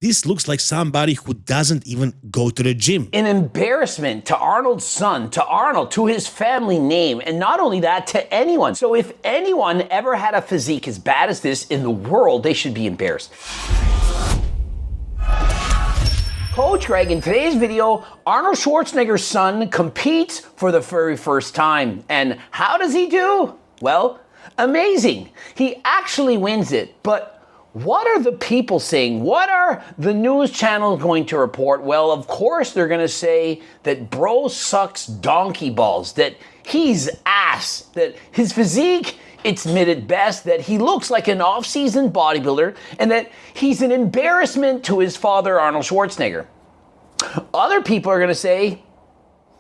This looks like somebody who doesn't even go to the gym. An embarrassment to Arnold's son, to Arnold, to his family name, and not only that, to anyone. So if anyone ever had a physique as bad as this in the world, they should be embarrassed. Coach Greg, in today's video, Arnold Schwarzenegger's son competes for the very first time. And how does he do? Well, amazing. He actually wins it, but what are the people saying? What are the news channels going to report? Well, of course, they're going to say that bro sucks donkey balls, that he's ass, that his physique, it's admitted best, that he looks like an off-season bodybuilder, and that he's an embarrassment to his father, Arnold Schwarzenegger. Other people are going to say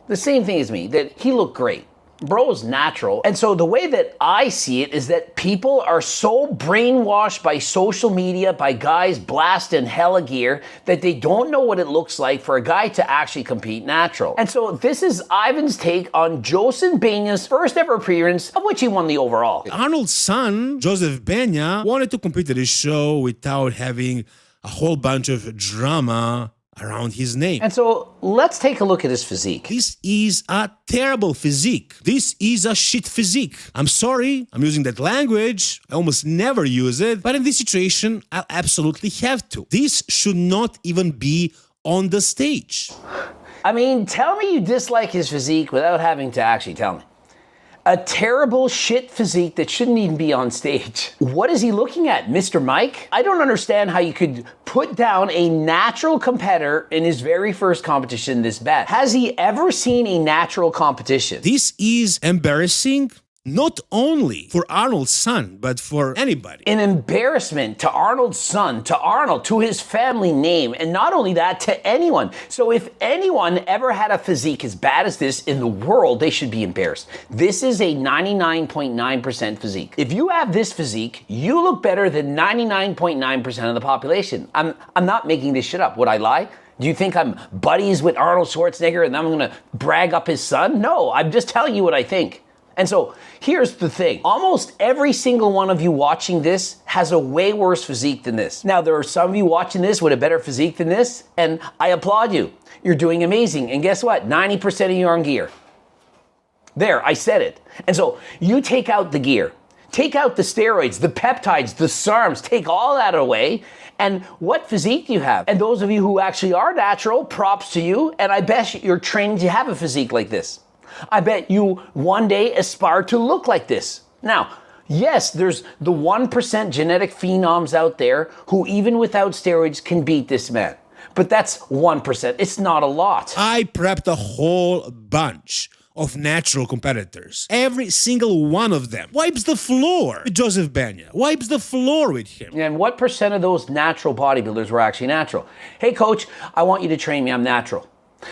the same thing as me, that he looked great. Bro's natural. And so the way that I see it is that people are so brainwashed by social media, by guys blasting hella gear, that they don't know what it looks like for a guy to actually compete natural. And so this is Ivan's take on Joseph Baena's first ever appearance, of which he won the overall. Arnold's son, Joseph Baena, wanted to compete at his show without having a whole bunch of drama around his name. And so let's take a look at his physique. This is a terrible physique. This is a shit physique. I'm sorry, I'm using that language. I almost never use it, but in this situation, I'll absolutely have to. This should not even be on the stage. I mean, tell me you dislike his physique without having to actually tell me. A terrible shit physique that shouldn't even be on stage. What is he looking at, Mr. Mike? I don't understand how you could put down a natural competitor in his very first competition this bad. Has he ever seen a natural competition? This is embarrassing. Not only for Arnold's son, but for anybody. An embarrassment to Arnold's son, to Arnold, to his family name, and not only that, to anyone. So if anyone ever had a physique as bad as this in the world, they should be embarrassed. This is a 99.9% physique. If you have this physique, you look better than 99.9% of the population. I'm not making this shit up. Would I lie? Do you think I'm buddies with Arnold Schwarzenegger and I'm gonna brag up his son? No, I'm just telling you what I think. And so here's the thing. Almost every single one of you watching this has a way worse physique than this. Now, there are some of you watching this with a better physique than this, and I applaud you. You're doing amazing. And guess what? 90% of you are on gear. There, I said it. And so you take out the gear, take out the steroids, the peptides, the SARMs, take all that away, and what physique do you have? And those of you who actually are natural, props to you, and I bet you're trained to have a physique like this. I bet you one day aspire to look like this. Now, yes, there's the 1% genetic phenoms out there who even without steroids can beat this man. But that's 1%. It's not a lot. I prepped a whole bunch of natural competitors. Every single one of them wipes the floor with Joseph Baena, wipes the floor with him. And what percent of those natural bodybuilders were actually natural? Hey, coach, I want you to train me. I'm natural.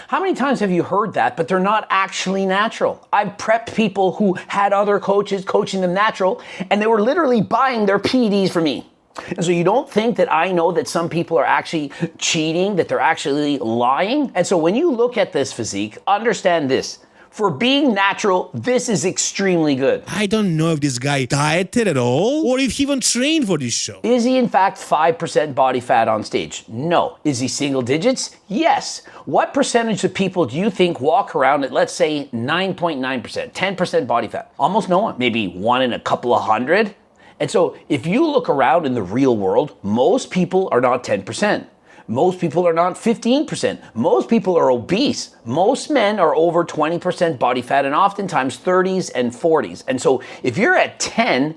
How many times have you heard that, but they're not actually natural? I've prepped people who had other coaches coaching them natural, and they were literally buying their PEDs for me. And so you don't think that I know that some people are actually cheating, that they're actually lying? And so when you look at this physique, understand this. For being natural, this is extremely good. I don't know if this guy dieted at all or if he even trained for this show. Is he in fact 5% body fat on stage? No. Is he single digits? Yes. What percentage of people do you think walk around at, let's say, 9.9%, 10% body fat? Almost no one. Maybe one in a couple of hundred. And so if you look around in the real world, most people are not 10%. Most people are not 15%. Most people are obese. Most men are over 20% body fat and oftentimes 30s and 40s. And so if you're at 10,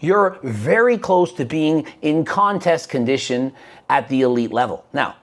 you're very close to being in contest condition at the elite level. Now,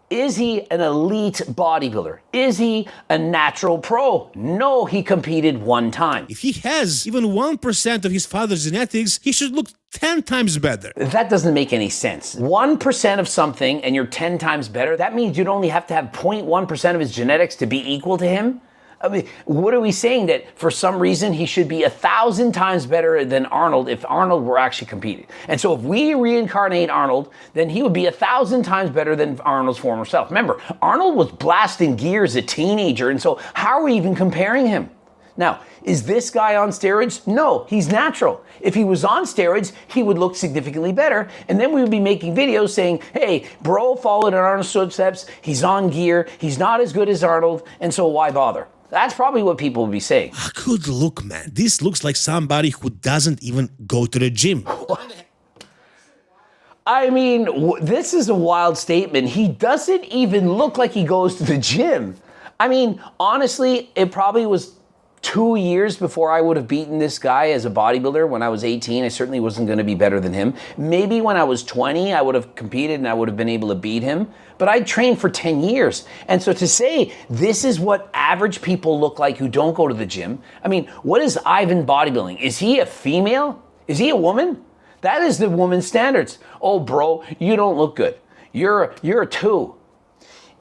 is he an elite bodybuilder? Is he a natural pro? No, he competed one time. If he has even 1% of his father's genetics, he should look 10 times better. That doesn't make any sense. 1% of something and you're 10 times better, that means you'd only have to have 0.1% of his genetics to be equal to him? I mean, what are we saying, that for some reason he should be 1,000 times better than Arnold if Arnold were actually competing? And so if we reincarnate Arnold, then he would be 1,000 times better than Arnold's former self. Remember, Arnold was blasting gear as a teenager, and so how are we even comparing him? Now, is this guy on steroids? No, he's natural. If he was on steroids, he would look significantly better. And then we would be making videos saying, hey, bro followed in Arnold's footsteps. He's on gear. He's not as good as Arnold. And so why bother? That's probably what people would be saying. Good look, man. This looks like somebody who doesn't even go to the gym. I mean, this is a wild statement. He doesn't even look like he goes to the gym. I mean, honestly, it probably was 2 years before I would have beaten this guy as a bodybuilder. When I was 18, I certainly wasn't going to be better than him. Maybe when I was 20, I would have competed and I would have been able to beat him. But I trained for 10 years. And so to say this is what average people look like who don't go to the gym, I mean, what is Ivan bodybuilding? Is he a female? Is he a woman? That is the woman's standards. Oh, bro, you don't look good. You're a 2.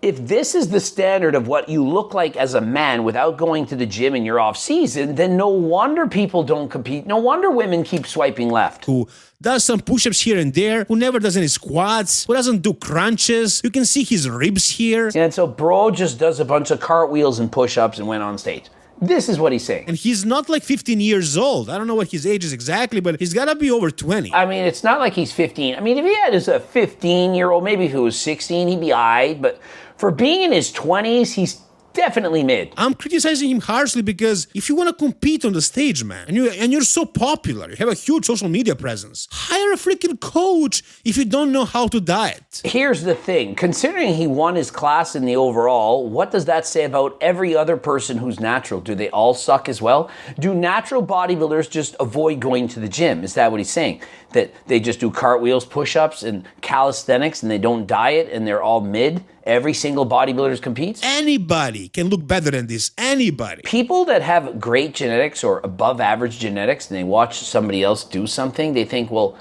If this is the standard of what you look like as a man without going to the gym in your off season, then no wonder people don't compete. No wonder women keep swiping left. Who does some push-ups here and there, who never does any squats, who doesn't do crunches. You can see his ribs here. And so bro just does a bunch of cartwheels and push-ups and went on stage. This is what he's saying. And he's not like 15 years old. I don't know what his age is exactly, but he's got to be over 20. I mean, it's not like he's 15. I mean, if he had as a 15-year-old, maybe if he was 16, he'd be all right. But for being in his 20s, he's definitely mid. I'm criticizing him harshly because if you want to compete on the stage, man, and you're so popular, you have a huge social media presence, hire a freaking coach if you don't know how to diet. Here's the thing. Considering he won his class in the overall, what does that say about every other person who's natural? Do they all suck as well? Do natural bodybuilders just avoid going to the gym? Is that what he's saying? That they just do cartwheels, push-ups, and calisthenics, and they don't diet, and they're all mid? Every single bodybuilder competes? Anybody can look better than this. Anybody. People that have great genetics or above average genetics and they watch somebody else do something, they think, well,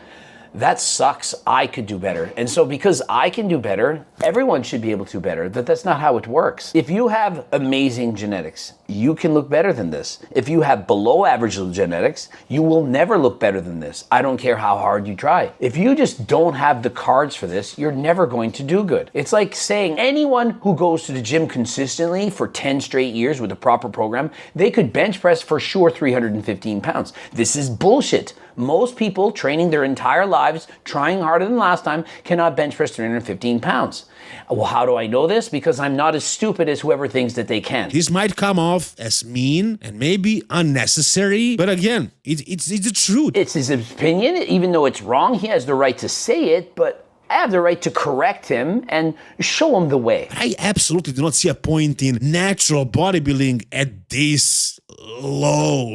that sucks. I could do better. And so because I can do better, everyone should be able to do better. But that's not how it works. If you have amazing genetics, you can look better than this. If you have below average genetics, you will never look better than this. I don't care how hard you try. If you just don't have the cards for this, you're never going to do good. It's like saying anyone who goes to the gym consistently for 10 straight years with a proper program, they could bench press for sure 315 pounds. This is bullshit. Most people training their entire lives, trying harder than last time, cannot bench press 315 pounds. Well, how do I know this? Because I'm not as stupid as whoever thinks that they can. This might come off as mean and maybe unnecessary, but again, it's the truth. It's his opinion. Even though it's wrong, he has the right to say it, but I have the right to correct him and show him the way. I absolutely do not see a point in natural bodybuilding at this low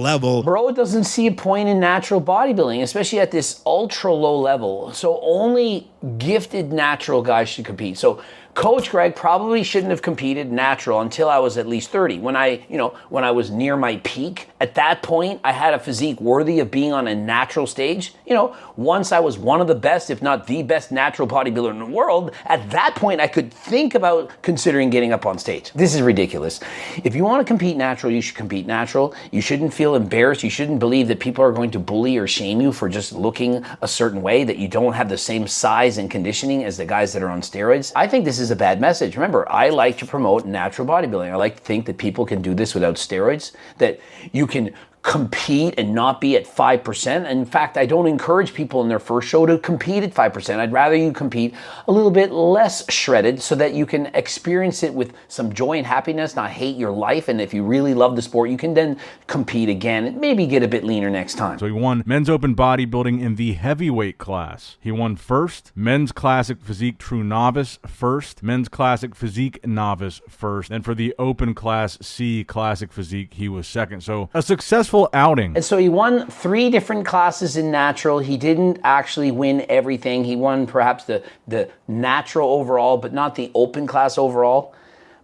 level. Bro doesn't see a point in natural bodybuilding, especially at this ultra low level. So only gifted natural guys should compete. So Coach Greg probably shouldn't have competed natural until I was at least 30. When I was near my peak, at that point, I had a physique worthy of being on a natural stage. Once I was one of the best, if not the best natural bodybuilder in the world, at that point, I could think about considering getting up on stage. This is ridiculous. If you want to compete natural, you should compete natural. You shouldn't feel embarrassed. You shouldn't believe that people are going to bully or shame you for just looking a certain way, that you don't have the same size and conditioning as the guys that are on steroids. I think this is a bad message. Remember, I like to promote natural bodybuilding. I like to think that people can do this without steroids, that you can compete and not be at 5%. In fact, I don't encourage people in their first show to compete at 5%. I'd rather you compete a little bit less shredded so that you can experience it with some joy and happiness, not hate your life. And if you really love the sport, you can then compete again and maybe get a bit leaner next time. So he won men's open bodybuilding in the heavyweight class. He won first, men's classic physique true novice first, men's classic physique novice first, and for the open class C classic physique, he was second. So a successful outing. And so he won 3 different classes in natural. He didn't actually win everything. He won perhaps the natural overall, but not the open class overall.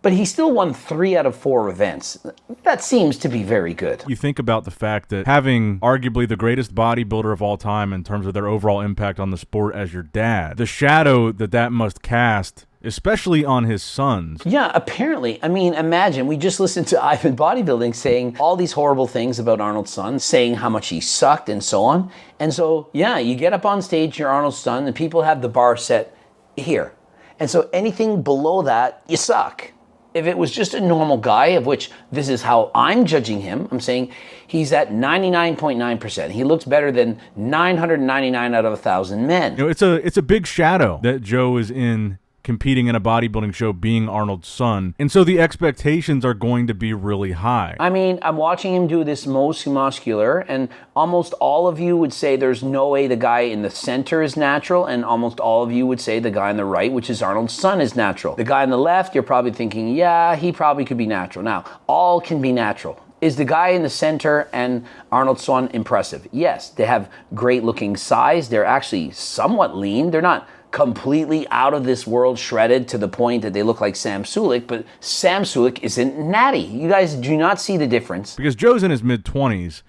But he still won 3 out of 4 events. That seems to be very good. You think about the fact that having arguably the greatest bodybuilder of all time in terms of their overall impact on the sport as your dad, the shadow that must cast, especially on his sons. Yeah, apparently. I mean, imagine, we just listened to Ivan Bodybuilding saying all these horrible things about Arnold's son, saying how much he sucked and so on. And so, yeah, you get up on stage, you're Arnold's son, and people have the bar set here. And so anything below that, you suck. If it was just a normal guy, of which this is how I'm judging him, I'm saying he's at 99.9%. He looks better than 999 out of 1,000 men. You know, it's a big shadow that Joe is in, competing in a bodybuilding show, being Arnold's son. And so the expectations are going to be really high. I mean, I'm watching him do this mostly muscular, and almost all of you would say there's no way the guy in the center is natural, and almost all of you would say the guy on the right, which is Arnold's son, is natural. The guy on the left, you're probably thinking, yeah, he probably could be natural. Now, all can be natural. Is the guy in the center and Arnold's son impressive? Yes, they have great looking size. They're actually somewhat lean. They're not completely out of this world shredded to the point that they look like Sam Sulek, but Sam Sulek isn't natty. You guys do not see the difference. Because Joe's in his mid-20s.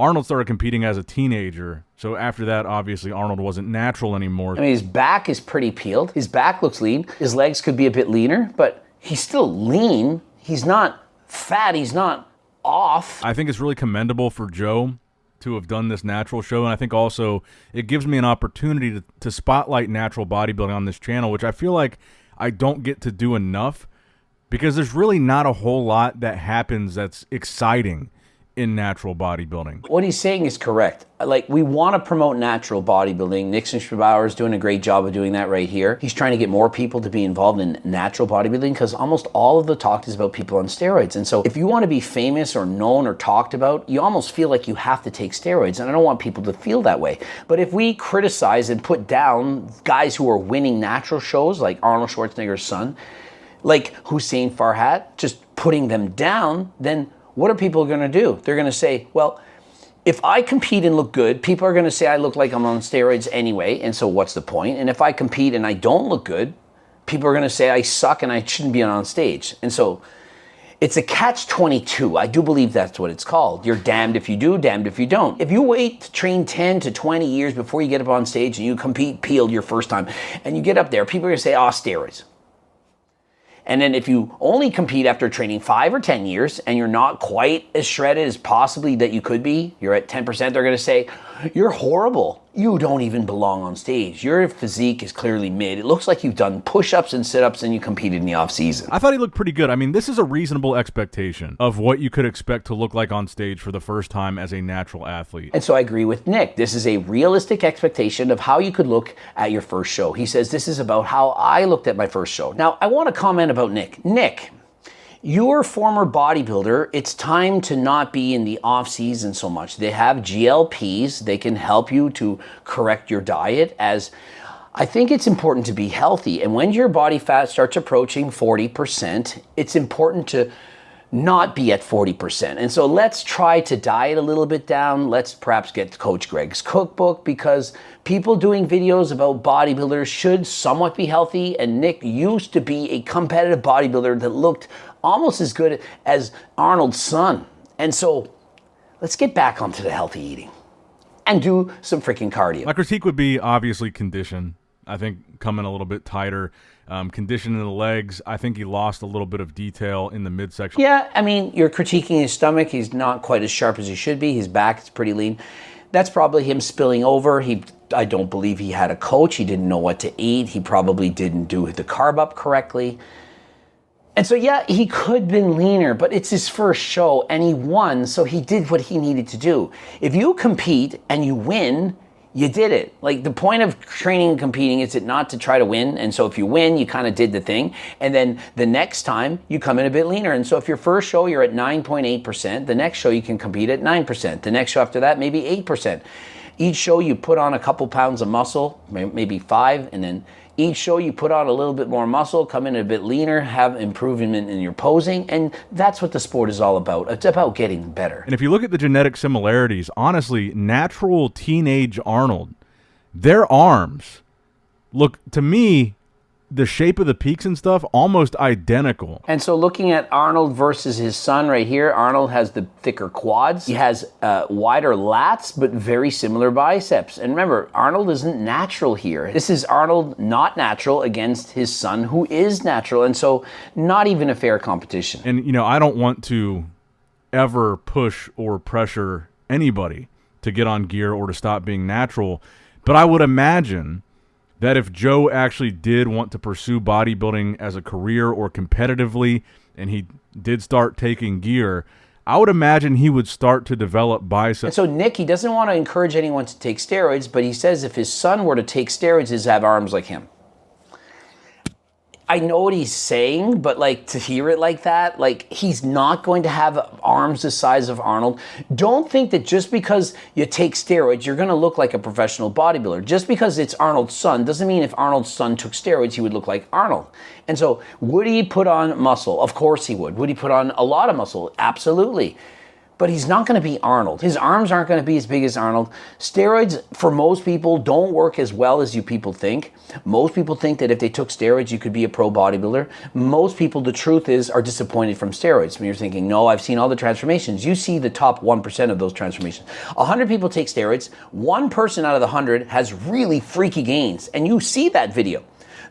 Arnold started competing as a teenager. So after that, obviously, Arnold wasn't natural anymore. I mean, his back is pretty peeled. His back looks lean. His legs could be a bit leaner, but he's still lean. He's not fat. He's not off. I think it's really commendable for Joe to have done this natural show, and I think also it gives me an opportunity to spotlight natural bodybuilding on this channel, which I feel like I don't get to do enough, because there's really not a whole lot that happens that's exciting in natural bodybuilding. What he's saying is correct. Like, we want to promote natural bodybuilding. Nixon Schwabauer is doing a great job of doing that right here. He's trying to get more people to be involved in natural bodybuilding, because almost all of the talk is about people on steroids. And so if you want to be famous or known or talked about, you almost feel like you have to take steroids. And I don't want people to feel that way. But if we criticize and put down guys who are winning natural shows, like Arnold Schwarzenegger's son, like Hussein Farhat, just putting them down, then what are people going to do? They're going to say, well, if I compete and look good, people are going to say I look like I'm on steroids anyway, and so what's the point? And if I compete and I don't look good, people are going to say I suck and I shouldn't be on stage. And so it's a catch-22. I do believe that's what it's called. You're damned if you do, damned if you don't. If you wait to train 10 to 20 years before you get up on stage and you compete peeled your first time, and you get up there, people are going to say, oh, steroids. And then if you only compete after training 5 or 10 years and you're not quite as shredded as possibly that you could be, you're at 10%, they're going to say, you're horrible. You don't even belong on stage. Your physique is clearly mid. It looks like you've done push-ups and sit-ups and you competed in the off-season. I thought he looked pretty good. I mean, this is a reasonable expectation of what you could expect to look like on stage for the first time as a natural athlete. And so I agree with Nick. This is a realistic expectation of how you could look at your first show. He says, this is about how I looked at my first show. Now, I want to comment about Nick. Nick, you're a former bodybuilder. It's time to not be in the off season so much. They have GLPs. They can help you to correct your diet, as I think it's important to be healthy. And when your body fat starts approaching 40%, it's important to not be at 40%. And so let's try to diet a little bit down. Let's perhaps get Coach Greg's cookbook, because people doing videos about bodybuilders should somewhat be healthy. And Nick used to be a competitive bodybuilder that looked almost as good as Arnold's son. And so let's get back onto the healthy eating and do some freaking cardio. My critique would be obviously condition. I think coming a little bit tighter. Condition in the legs. I think he lost a little bit of detail in the midsection. Yeah, I mean, you're critiquing his stomach. He's not quite as sharp as he should be. His back is pretty lean. That's probably him spilling over. I don't believe he had a coach. He didn't know what to eat. He probably didn't do the carb up correctly. And so, yeah, he could have been leaner, but it's his first show and he won, so he did what he needed to do. If you compete and you win, you did it. Like, the point of training and competing is it not to try to win. And so if you win, you kind of did the thing. And then the next time you come in a bit leaner. And so if your first show you're at 9.8%, the next show you can compete at 9%. The next show after that, maybe 8%. Each show you put on a couple pounds of muscle, maybe 5, and then each show you put on a little bit more muscle, come in a bit leaner, have improvement in your posing, and that's what the sport is all about. It's about getting better. And if you look at the genetic similarities, honestly, natural teenage Arnold, their arms look, to me, the shape of the peaks and stuff, almost identical. And so looking at Arnold versus his son right here, Arnold has the thicker quads. He has wider lats, but very similar biceps. And remember, Arnold isn't natural here. This is Arnold not natural against his son, who is natural. And so not even a fair competition. And, you know, I don't want to ever push or pressure anybody to get on gear or to stop being natural. But I would imagine that if Joe actually did want to pursue bodybuilding as a career or competitively, and he did start taking gear, I would imagine he would start to develop biceps. And so Nick, he doesn't want to encourage anyone to take steroids, but he says if his son were to take steroids, he'd have arms like him. I know what he's saying, but like to hear it like that, like he's not going to have arms the size of Arnold. Don't think that just because you take steroids, you're going to look like a professional bodybuilder. Just because it's Arnold's son doesn't mean if Arnold's son took steroids, he would look like Arnold. And so would he put on muscle? Of course he would. Would he put on a lot of muscle? Absolutely. But he's not going to be Arnold. His arms aren't going to be as big as Arnold. Steroids, for most people, don't work as well as you people think. Most people think that if they took steroids, you could be a pro bodybuilder. Most people, the truth is, are disappointed from steroids. When you're thinking, no, I've seen all the transformations. You see the top 1% of those transformations. 100 people take steroids. One person out of the 100 has really freaky gains. And you see that video.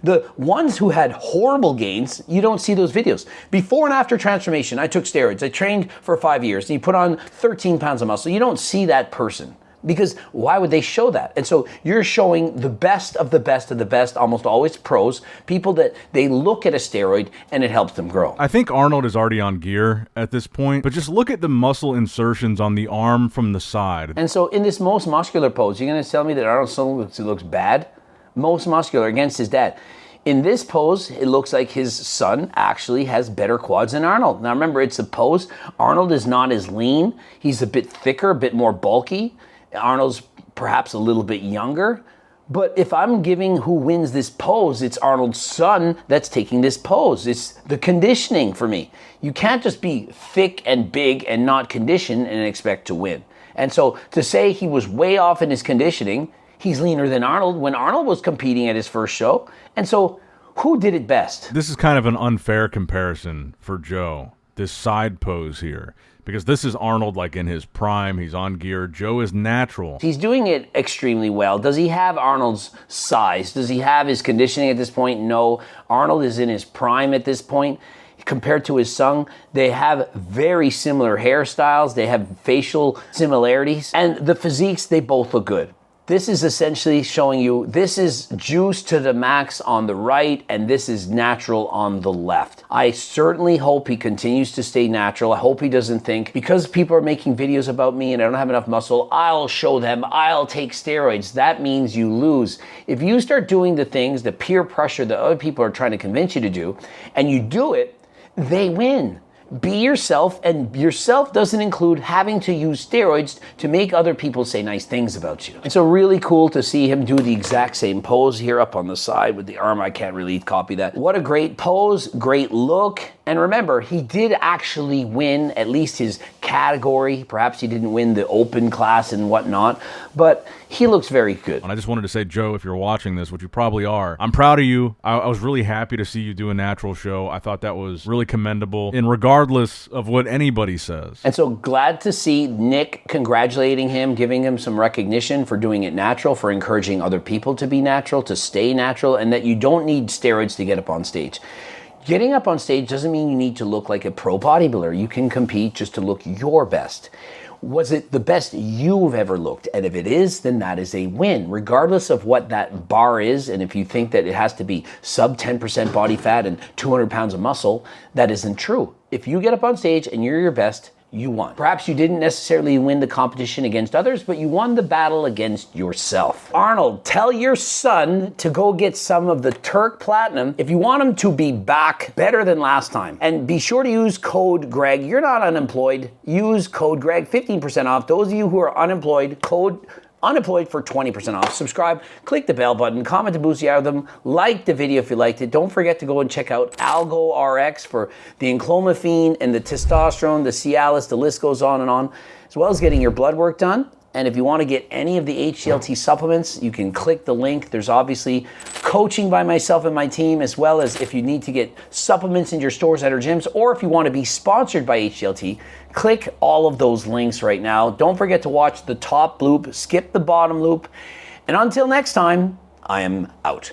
The ones who had horrible gains, you don't see those videos. Before and after transformation, I took steroids. I trained for 5 years, and you put on 13 pounds of muscle. You don't see that person, because why would they show that? And so you're showing the best of the best of the best, almost always pros, people that they look at a steroid and it helps them grow. I think Arnold is already on gear at this point, but just look at the muscle insertions on the arm from the side. And so in this most muscular pose, you're going to tell me that Arnold's son looks bad? Most muscular against his dad. In this pose, it looks like his son actually has better quads than Arnold. Now remember, it's a pose. Arnold is not as lean. He's a bit thicker, a bit more bulky. Arnold's perhaps a little bit younger. But if I'm giving who wins this pose, it's Arnold's son that's taking this pose. It's the conditioning for me. You can't just be thick and big and not conditioned and expect to win. And so to say he was way off in his conditioning, he's leaner than Arnold when Arnold was competing at his first show. And so who did it best? This is kind of an unfair comparison for Joe, this side pose here, because this is Arnold like in his prime. He's on gear. Joe is natural. He's doing it extremely well. Does he have Arnold's size? Does he have his conditioning at this point? No. Arnold is in his prime at this point. Compared to his son, they have very similar hairstyles. They have facial similarities. And the physiques, they both look good. This is essentially showing you this is juice to the max on the right and this is natural on the left. I certainly hope he continues to stay natural. I hope he doesn't think because people are making videos about me and I don't have enough muscle, I'll show them, I'll take steroids. That means you lose. If you start doing the things, the peer pressure that other people are trying to convince you to do, and you do it, they win. Be yourself, and yourself doesn't include having to use steroids to make other people say nice things about you. It's so really cool to see him do the exact same pose here up on the side with the arm. I can't really copy that. What a great pose, great look. And remember, he did actually win at least his category. Perhaps he didn't win the open class and whatnot, but he looks very good. And I just wanted to say, Joe, if you're watching this, which you probably are, I'm proud of you. I was really happy to see you do a natural show. I thought that was really commendable, and regardless of what anybody says. And so glad to see Nick congratulating him, giving him some recognition for doing it natural, for encouraging other people to be natural, to stay natural, and that you don't need steroids to get up on stage. Getting up on stage doesn't mean you need to look like a pro bodybuilder. You can compete just to look your best. Was it the best you've ever looked? And if it is, then that is a win, regardless of what that bar is. And if you think that it has to be sub 10% body fat and 200 pounds of muscle, that isn't true. If you get up on stage and you're your best, you won. Perhaps you didn't necessarily win the competition against others, but you won the battle against yourself. Arnold, tell your son to go get some of the Turk Platinum if you want him to be back better than last time. And be sure to use code Greg. You're not unemployed. Use code Greg, 15% off. Those of you who are unemployed, code Unemployed for 20% off. Subscribe, click the bell button, comment to boost the algorithm, like the video if you liked it. Don't forget to go and check out Algo RX for the enclomiphene and the testosterone, the Cialis, the list goes on and on, as well as getting your blood work done. And if you want to get any of the HGLT supplements, you can click the link. There's obviously coaching by myself and my team, as well as if you need to get supplements in your stores at our gyms, or if you want to be sponsored by HGLT, click all of those links right now. Don't forget to watch the top loop, skip the bottom loop. And until next time, I am out.